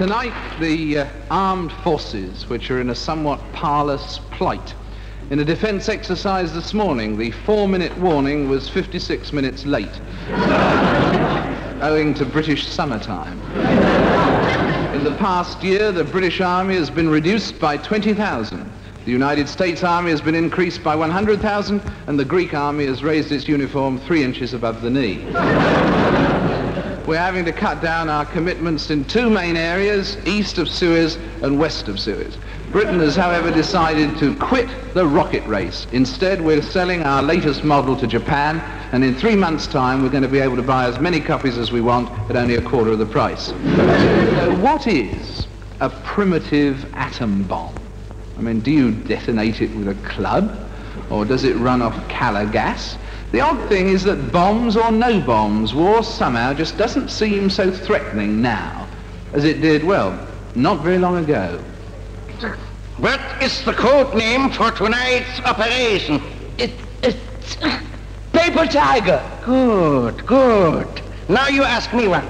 Tonight, the armed forces, which are in a somewhat parlous plight. In a defence exercise this morning, the 4-minute warning was 56 minutes late, owing to British summertime. In the past year, the British Army has been reduced by 20,000. The United States Army has been increased by 100,000, and the Greek Army has raised its uniform 3 inches above the knee. We're having to cut down our commitments in 2 main areas, east of Suez and west of Suez. Britain has, however, decided to quit the rocket race. Instead, we're selling our latest model to Japan, and in 3 months' time, we're going to be able to buy as many copies as we want at only a quarter of the price. So what is a primitive atom bomb? I mean, do you detonate it with a club, or does it run off Cala gas? The odd thing is that bombs or no bombs, war somehow just doesn't seem so threatening now as it did, well, not very long ago. What is the code name for tonight's operation? It's Paper Tiger. Good, good. Now you ask me one.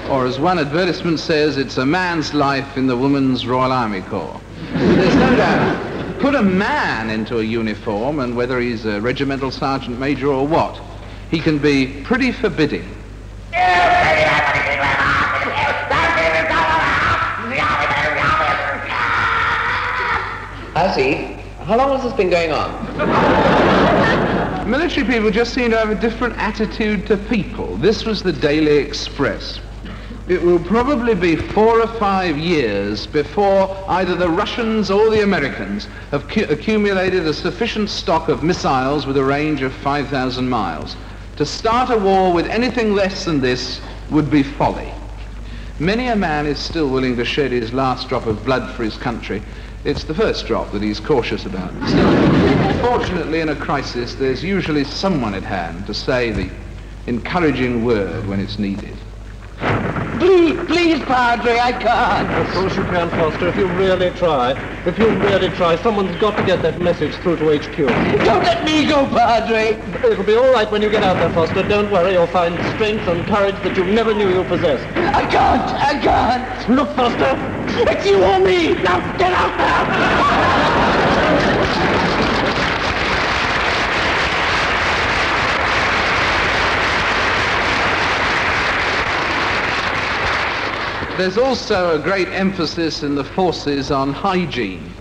Or as one advertisement says, it's a man's life in the Women's Royal Army Corps. There's no doubt. Put a man into a uniform, and whether he's a regimental sergeant major or what, he can be pretty forbidding. I see. How long has this been going on? Military people just seem to have a different attitude to people. This was the Daily Express. It will probably be 4 or 5 years before either the Russians or the Americans have accumulated a sufficient stock of missiles with a range of 5,000 miles. To start a war with anything less than this would be folly. Many a man is still willing to shed his last drop of blood for his country. It's the first drop that he's cautious about. Fortunately, in a crisis, there's usually someone at hand to say the encouraging word when it's needed. Please, Padre, I can't. Of course you can, Foster, if you really try. If you really try, someone's got to get that message through to HQ. Don't let me go, Padre. It'll be all right when you get out there, Foster. Don't worry, you'll find strength and courage that you never knew you possessed. I can't. Look, Foster. It's you or me. Now, get out now. There's also a great emphasis in the forces on hygiene.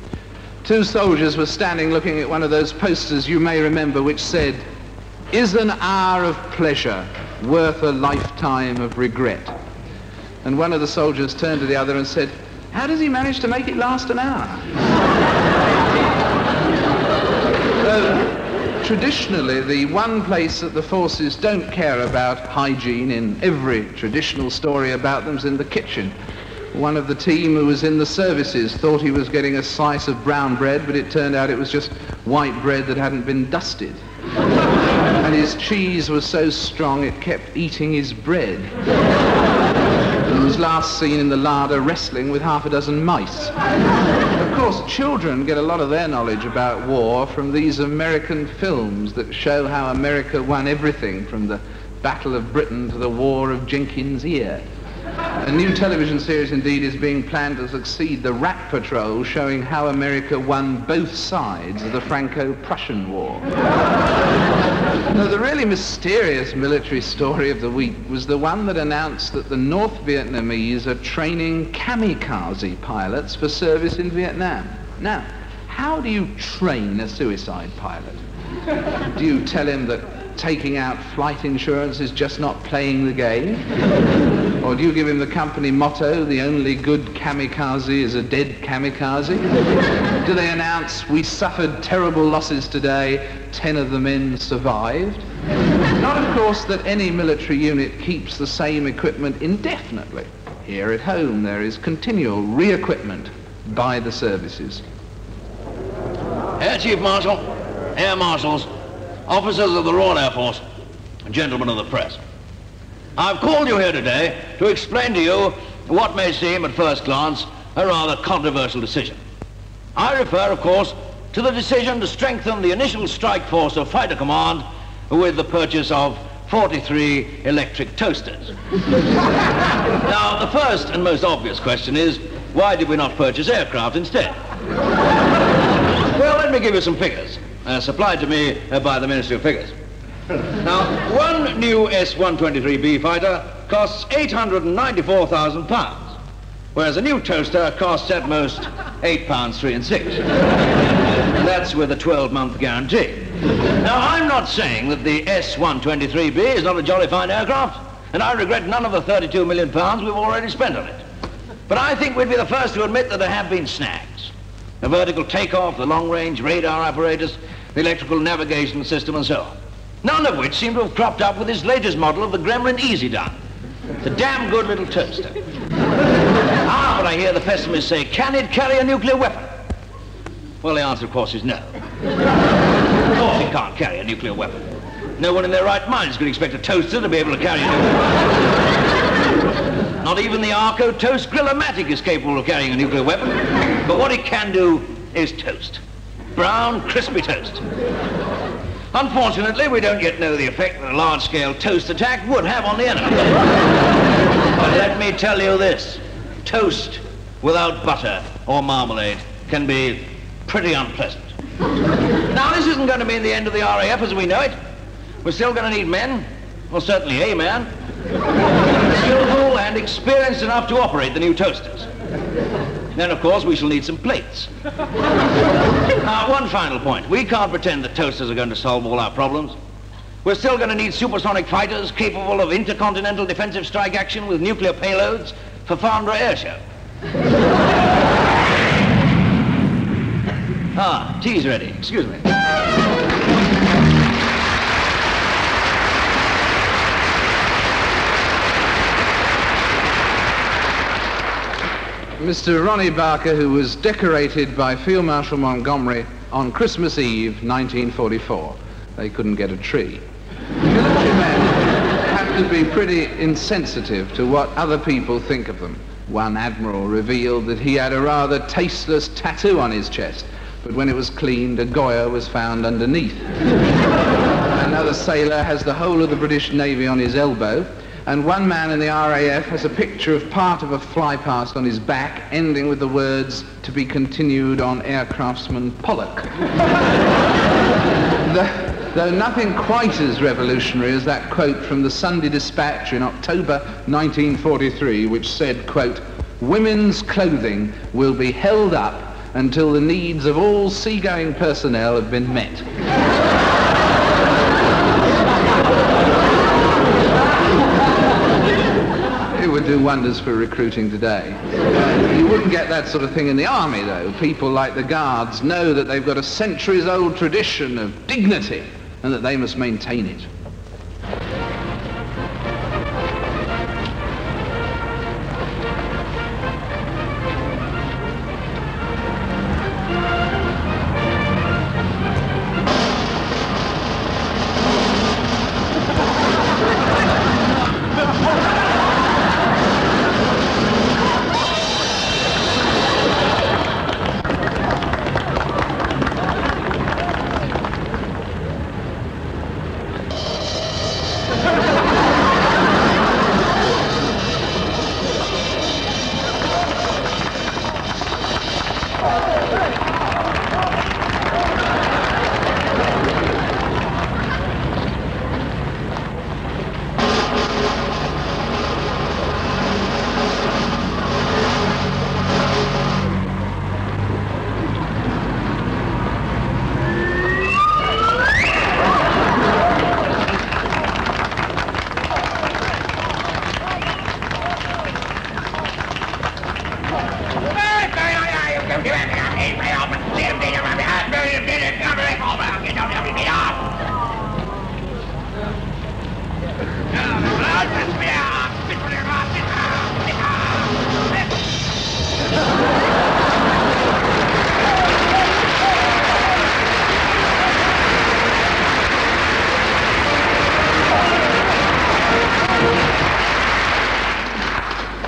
2 soldiers were standing looking at one of those posters you may remember which said, "Is an hour of pleasure worth a lifetime of regret?" And one of the soldiers turned to the other and said, "How does he manage to make it last an hour?" Traditionally, the one place that the forces don't care about hygiene in every traditional story about them is in the kitchen. One of the team who was in the services thought he was getting a slice of brown bread, but it turned out it was just white bread that hadn't been dusted. And his cheese was so strong it kept eating his bread. He was last seen in the larder wrestling with 6 mice. Of course, children get a lot of their knowledge about war from these American films that show how America won everything from the Battle of Britain to the War of Jenkins' Ear. A new television series, indeed, is being planned to succeed the Rat Patrol, showing how America won both sides of the Franco-Prussian War. Now, the really mysterious military story of the week was the one that announced that the North Vietnamese are training kamikaze pilots for service in Vietnam. Now, how do you train a suicide pilot? Do you tell him that taking out flight insurance is just not playing the game? Or do you give him the company motto, the only good kamikaze is a dead kamikaze? Do they announce, we suffered terrible losses today, 10 of the men survived? Not, of course, that any military unit keeps the same equipment indefinitely. Here at home, there is continual re-equipment by the services. Air Chief Marshal, Air Marshals, officers of the Royal Air Force, gentlemen of the press. I've called you here today to explain to you what may seem at first glance a rather controversial decision. I refer, of course, to the decision to strengthen the initial strike force of Fighter Command with the purchase of 43 electric toasters. Now, the first and most obvious question is, why did we not purchase aircraft instead? Well, let me give you some figures, supplied to me by the Ministry of Figures. Now, one new S-123B fighter costs £894,000, whereas a new toaster costs at most £8, 3 and 6. And that's with a 12-month guarantee. Now, I'm not saying that the S-123B is not a jolly fine aircraft, and I regret none of the £32 million we've already spent on it. But I think we'd be the first to admit that there have been snags. The vertical takeoff, the long-range radar apparatus, the electrical navigation system, and so on. None of which seem to have cropped up with this latest model of the Gremlin Easy Done. It's a damn good little toaster. But I hear the pessimists say, can it carry a nuclear weapon? Well, the answer, of course, is no. Of course it can't carry a nuclear weapon. No one in their right mind is going to expect a toaster to be able to carry a nuclear weapon. Not even the Arco Toast Grill-O-Matic is capable of carrying a nuclear weapon. But what it can do is toast. Brown, crispy toast. Unfortunately, we don't yet know the effect that a large-scale toast attack would have on the enemy. But let me tell you this. Toast without butter or marmalade can be pretty unpleasant. Now, this isn't going to mean the end of the RAF as we know it. We're still going to need men, well, certainly a man, skillful and experienced enough to operate the new toasters. Then, of course, we shall need some plates. Now, one final point. We can't pretend that toasters are going to solve all our problems. We're still going to need supersonic fighters capable of intercontinental defensive strike action with nuclear payloads for Farnborough Air Show. Tea's ready. Excuse me. Mr. Ronnie Barker, who was decorated by Field Marshal Montgomery on Christmas Eve, 1944. They couldn't get a tree. Military men have to be pretty insensitive to what other people think of them. One admiral revealed that he had a rather tasteless tattoo on his chest, but when it was cleaned, a Goya was found underneath. Another sailor has the whole of the British Navy on his elbow, and one man in the RAF has a picture of part of a flypast on his back, ending with the words, "To be continued on aircraftsman Pollock." Though nothing quite as revolutionary as that quote from the Sunday Dispatch in October 1943, which said, quote, "Women's clothing will be held up until the needs of all seagoing personnel have been met." It would do wonders for recruiting today. You wouldn't get that sort of thing in the army, though. People like the Guards know that they've got a centuries-old tradition of dignity and that they must maintain it.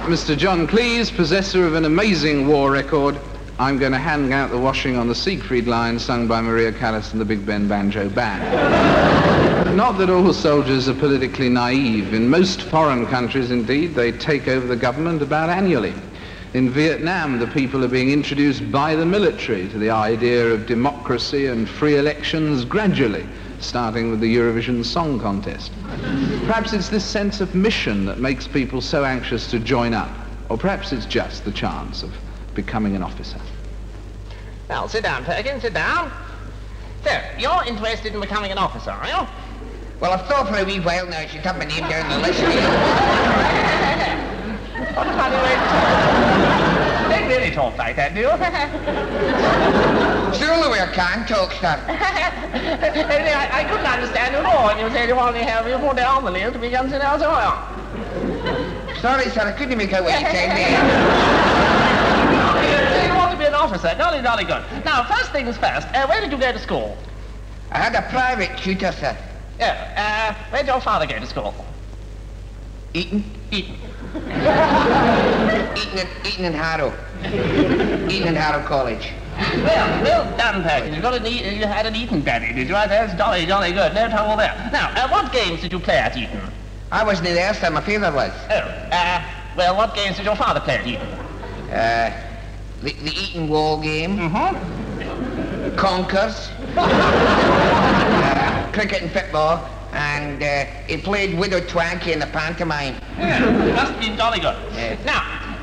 Mr. John Cleese, possessor of an amazing war record, I'm going to hang out the washing on the Siegfried line sung by Maria Callas and the Big Ben Banjo Band. Not that all soldiers are politically naive. In most foreign countries, indeed, they take over the government about annually. In Vietnam, the people are being introduced by the military to the idea of democracy and free elections gradually, starting with the Eurovision Song Contest. Perhaps it's this sense of mission that makes people so anxious to join up, or perhaps it's just the chance of becoming an officer. Well, sit down, Perkins, sit down. So, you're interested in becoming an officer, are you? Well, I've thought for a wee while now I should have my name down the list. What a funny way to talk. You don't really talk like that, do you? Surely we can't talk, sir. I couldn't understand you at all when you said you only have you put down the list to be considered as a lawyer. Sorry, sir, I couldn't make out what you said there. You want to be an officer. Jolly, jolly good. Now, first things first, where did you go to school? I had a private tutor, sir. Oh, where did your father go to school? Eton. Eton. Eton and Harrow. Eton and Harrow College. Well done, Perkins. You had an Eton daddy, did you? That's jolly, jolly good. No trouble there. Now, what games did you play at Eton? I wasn't there, sir. My father was. Oh, well, what games did your father play at Eton? The Eton Wall game. Mm-hmm. Conkers. Cricket and football. And he played Widow Twankey in the pantomime. Yeah, must have been jolly good. Now,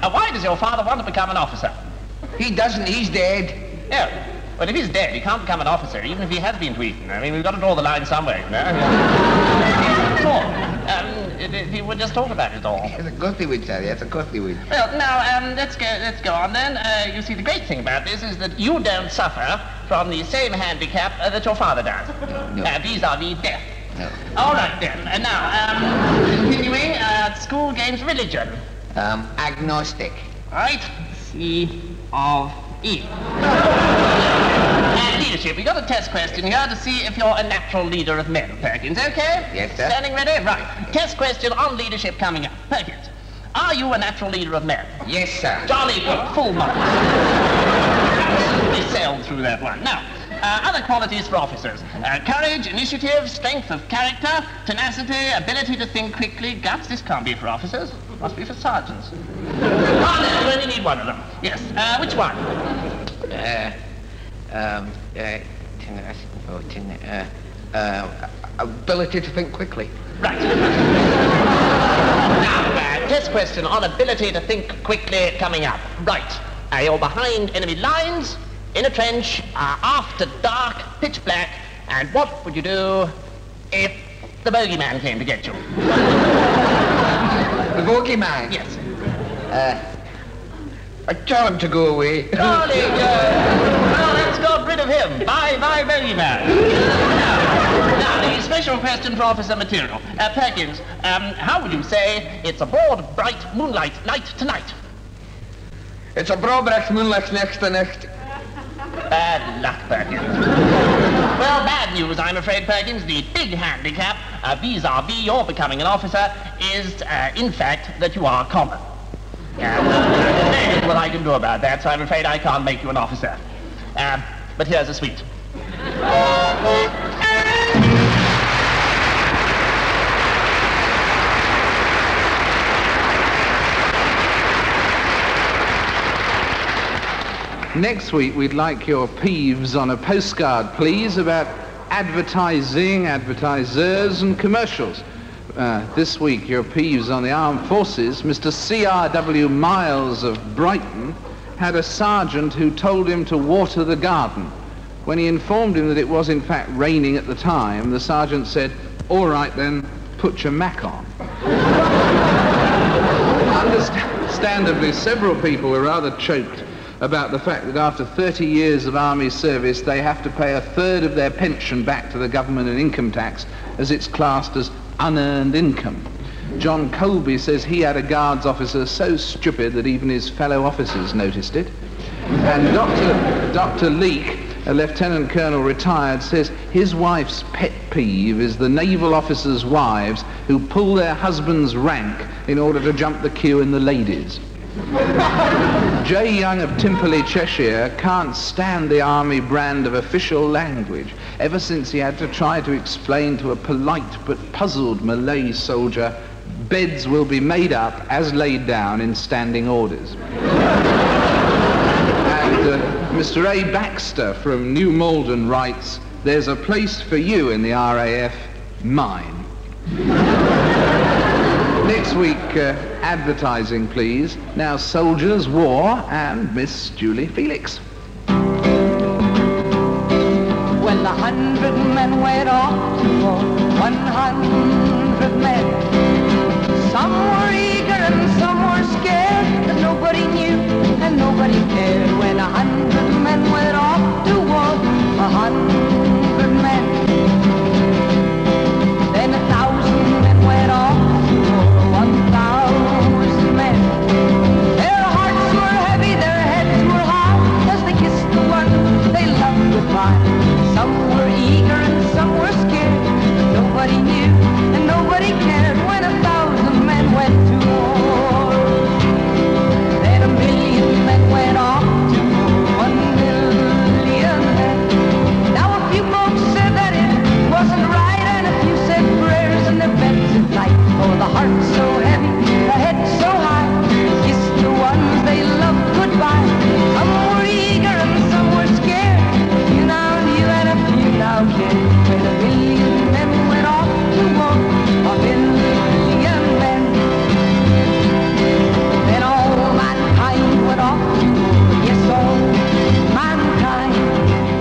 why does your father want to become an officer? He doesn't. He's dead. Yeah. But if he's dead, he can't become an officer, even if he has been to Eton. I mean, we've got to draw the line somewhere, you know. He would just talk about it all. Yes, of course he would, sir. Yes, of course he would. Well, now, let's go on then. You see, the great thing about this is that you don't suffer from the same handicap that your father does. No. Vis-a-vis death. No. All right, then. Now, continuing, school games, religion. Agnostic. Right? C-of-E. Leadership. We've got a test question here to see if you're a natural leader of men, Perkins, okay? Yes, sir. Standing ready? Right. Test question on leadership coming up. Perkins, are you a natural leader of men? Yes, sir. Jolly good. Full marks. Absolutely sailed through that one. Now, other qualities for officers. Courage, initiative, strength of character, tenacity, ability to think quickly. Guts, this can't be for officers. Must be for sergeants. Oh, no, you only need one of them. Yes. Which one? Ability to think quickly. Right. Now, test question on ability to think quickly coming up. Right. You're behind enemy lines, in a trench, after dark, pitch black, and what would you do if the bogeyman came to get you? The bogeyman? Yes. I'd tell him to go away. Jolly good. Well, let's got rid of him. Bye, bogeyman. Now, the special question for officer material. Perkins, how would you say it's a broad, bright moonlight night tonight? It's a broad, bright moonlight next to next. Bad luck, Perkins. Well, bad news, I'm afraid, Perkins. The big handicap vis-a-vis your becoming an officer is, in fact, that you are common. There's what I can do about that, so I'm afraid I can't make you an officer. But here's a sweet. Next week, we'd like your peeves on a postcard, please, about advertising, advertisers, and commercials. This week, your peeves on the armed forces. Mr. C.R.W. Miles of Brighton had a sergeant who told him to water the garden. When he informed him that it was, in fact, raining at the time, the sergeant said, "All right, then, put your Mac on." Understandably, several people were rather choked about the fact that after 30 years of army service, they have to pay a third of their pension back to the government in income tax, as it's classed as unearned income. John Colby says he had a guards officer so stupid that even his fellow officers noticed it. And Dr. Leake, a lieutenant colonel retired, says his wife's pet peeve is the naval officers' wives who pull their husband's rank in order to jump the queue in the ladies. J. Young of Timperley, Cheshire, can't stand the army brand of official language ever since he had to try to explain to a polite but puzzled Malay soldier, beds will be made up as laid down in standing orders. And Mr. A. Baxter from New Malden writes, there's a place for you in the RAF, mine. Next week, advertising, please. Now, soldiers, war, and Miss Julie Felix. When 100 men went off to war, 100 men. Some were eager and some were scared, but nobody knew and nobody cared. When 100 men went off to war, 100 men. Then 1,000 men went off to war, 1,000 men. Their hearts were heavy, their heads were high, as they kissed the one they loved goodbye. Some were eager and some were scared, but nobody knew and nobody cared when 1,000 men went to war. Then 1,000,000 men went off to war, 1,000,000 men. Now a few folks said that it wasn't right, and a few said prayers in their beds at night. For the heart so heavy, the head so high, kissed the ones they loved goodbye. Some were eager and some were scared, a few now knew and a few now cared. When 1,000,000 men went off to war, 1,000,000 men. Then all mankind went off to war, yes, all mankind.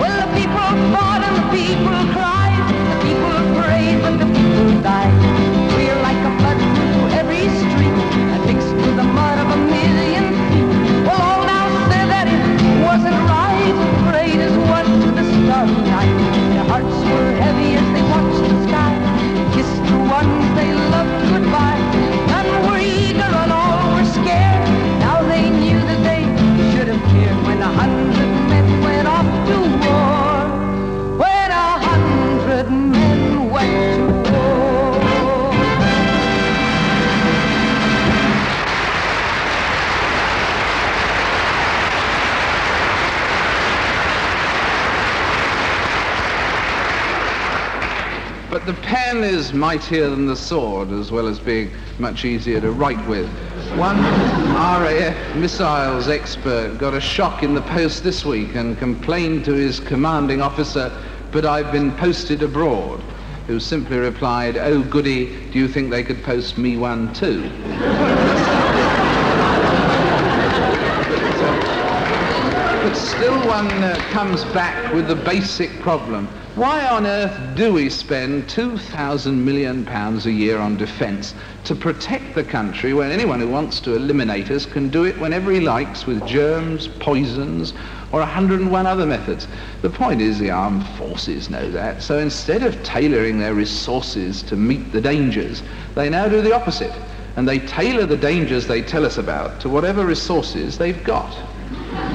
Well, the people fought and the people cried, the people prayed but the people died. We're like a flood through every street and mixed with the mud of 1,000,000 feet. Well, all now said that it wasn't right, prayed as one to the starry night. Their hearts were heavy as they watched the sky, kissed the ones they loved goodbye. None were eager and all were scared, now they knew that they should have cared. When 100 men went off to war, when 100 men went to war. But the pen is mightier than the sword, as well as being much easier to write with. One RAF missiles expert got a shock in the post this week and complained to his commanding officer, but I've been posted abroad, who simply replied, oh goody, do you think they could post me one too? But still one comes back with the basic problem. Why on earth do we spend £2,000 million a year on defence to protect the country when anyone who wants to eliminate us can do it whenever he likes with germs, poisons, or 101 other methods? The point is the armed forces know that, so instead of tailoring their resources to meet the dangers, they now do the opposite, and they tailor the dangers they tell us about to whatever resources they've got.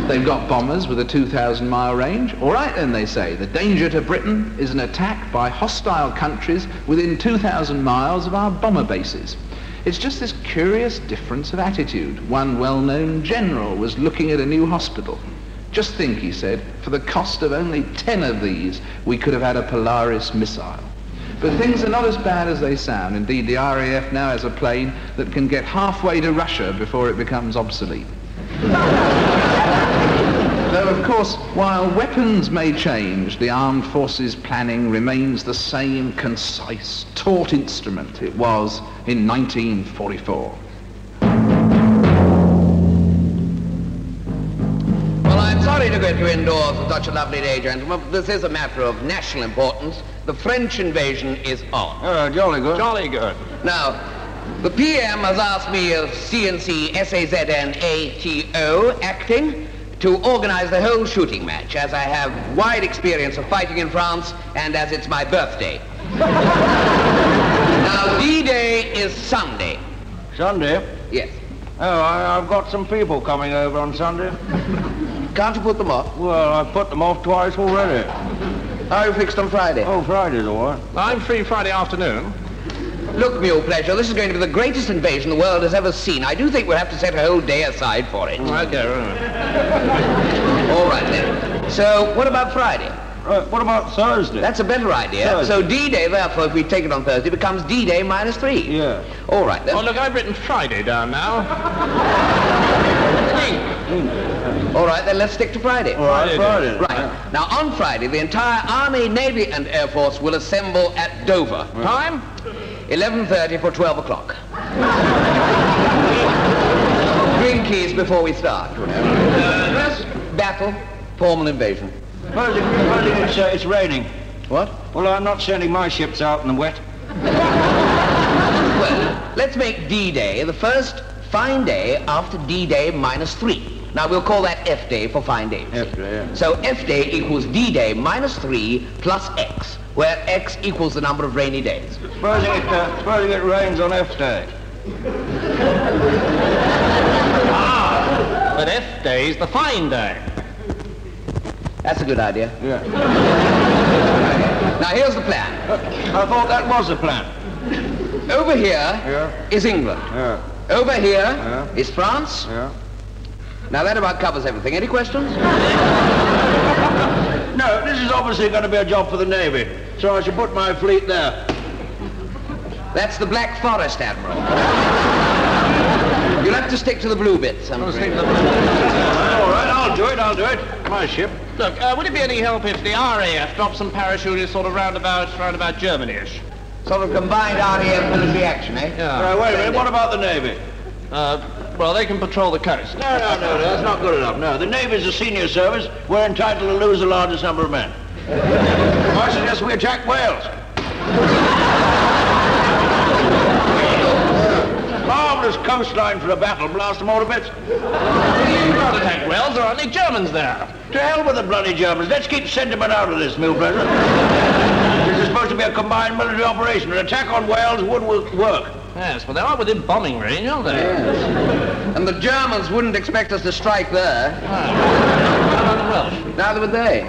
They've got bombers with a 2,000-mile range. All right, then, they say, the danger to Britain is an attack by hostile countries within 2,000 miles of our bomber bases. It's just this curious difference of attitude. One well-known general was looking at a new hospital. Just think, he said, for the cost of only 10 of these, we could have had a Polaris missile. But things are not as bad as they sound. Indeed, the RAF now has a plane that can get halfway to Russia before it becomes obsolete. Though, of course, while weapons may change, the armed forces planning remains the same concise, taut instrument it was in 1944. Well, I'm sorry to get you indoors at such a lovely day, gentlemen, but this is a matter of national importance. The French invasion is on. Oh, jolly good. Jolly good. Now, the PM has asked me as CNC SAZNATO acting to organize the whole shooting match, as I have wide experience of fighting in France and as it's my birthday. Now, D-Day is Sunday. Sunday? Yes. Oh, I've got some people coming over on Sunday. Can't you put them off? Well, I've put them off twice already. How are you fixed on Friday? Oh, Friday's all right. I'm free Friday afternoon. Look, Mule Pleasure, this is going to be the greatest invasion the world has ever seen. I do think we'll have to set a whole day aside for it. Okay, right. All right, then. So, what about Friday? What about Thursday? That's a better idea. Thursday. So D-Day, therefore, if we take it on Thursday, becomes D-Day minus 3. Yeah. All right, then. Oh, look, I've written Friday down now. All right, then let's stick to Friday. All right, Friday. Right. Now, on Friday, the entire Army, Navy, and Air Force will assemble at Dover. Time? 11:30 for 12 o'clock. Green keys before we start, you know. Battle, formal invasion. Supposing it's raining. What? Well, I'm not sending my ships out in the wet. Well, let's make D-Day the first fine day after D-Day minus 3. Now, we'll call that F-Day for fine days. F-Day, yeah. So F-Day equals D-Day minus 3 plus X, where X equals the number of rainy days. Supposing it rains on F-Day. But F-Day is the fine day. That's a good idea. Yeah. Now, here's the plan. I thought that was the plan. Over here is England. Yeah. Over here is France. Yeah. Now, that about covers everything. Any questions? No, this is obviously going to be a job for the Navy, so I shall put my fleet there. That's the Black Forest, Admiral. You'll have to stick to the blue bits, I'm afraid. All right, I'll do it. My ship. Look, would it be any help if the RAF dropped some parachutists sort of round about Germany-ish? Sort of combined RAF military action, eh? Yeah. Wait a minute, what about the Navy? Well, they can patrol the coast. No, that's not good enough. No, the Navy's a senior service. We're entitled to lose the largest number of men. I suggest we attack Wales. Marvellous coastline for a battle. Blast them all to bits. You can't attack Wales. There aren't any Germans there. To hell with the bloody Germans. Let's keep sentiment out of this, Mule Pleasure. This is supposed to be a combined military operation. An attack on Wales would work. Yes, but they are within bombing range, aren't they? Yes. And the Germans wouldn't expect us to strike there. Neither would they.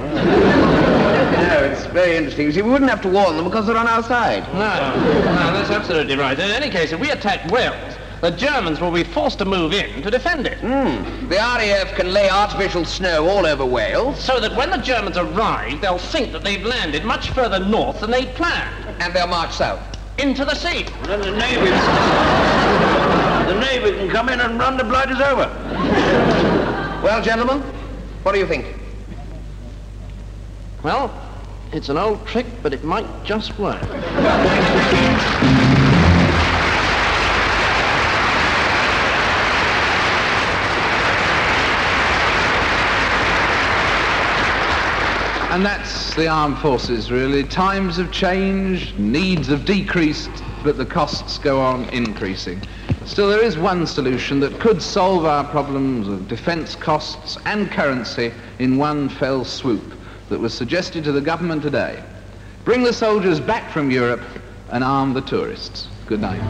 It's very interesting. You see, we wouldn't have to warn them because they're on our side. No, that's absolutely right. In any case, if we attack Wales, the Germans will be forced to move in to defend it. The RAF can lay artificial snow all over Wales. So that when the Germans arrive, they'll think that they've landed much further north than they'd planned. And they'll march south. Into the sea. And then the Navy can come in and run the blighters over. Well, gentlemen, what do you think? Well, it's an old trick, but it might just work. And that's the armed forces, really. Times have changed, needs have decreased, but the costs go on increasing. Still, there is one solution that could solve our problems of defence costs and currency in one fell swoop that was suggested to the government today. Bring the soldiers back from Europe and arm the tourists. Good night.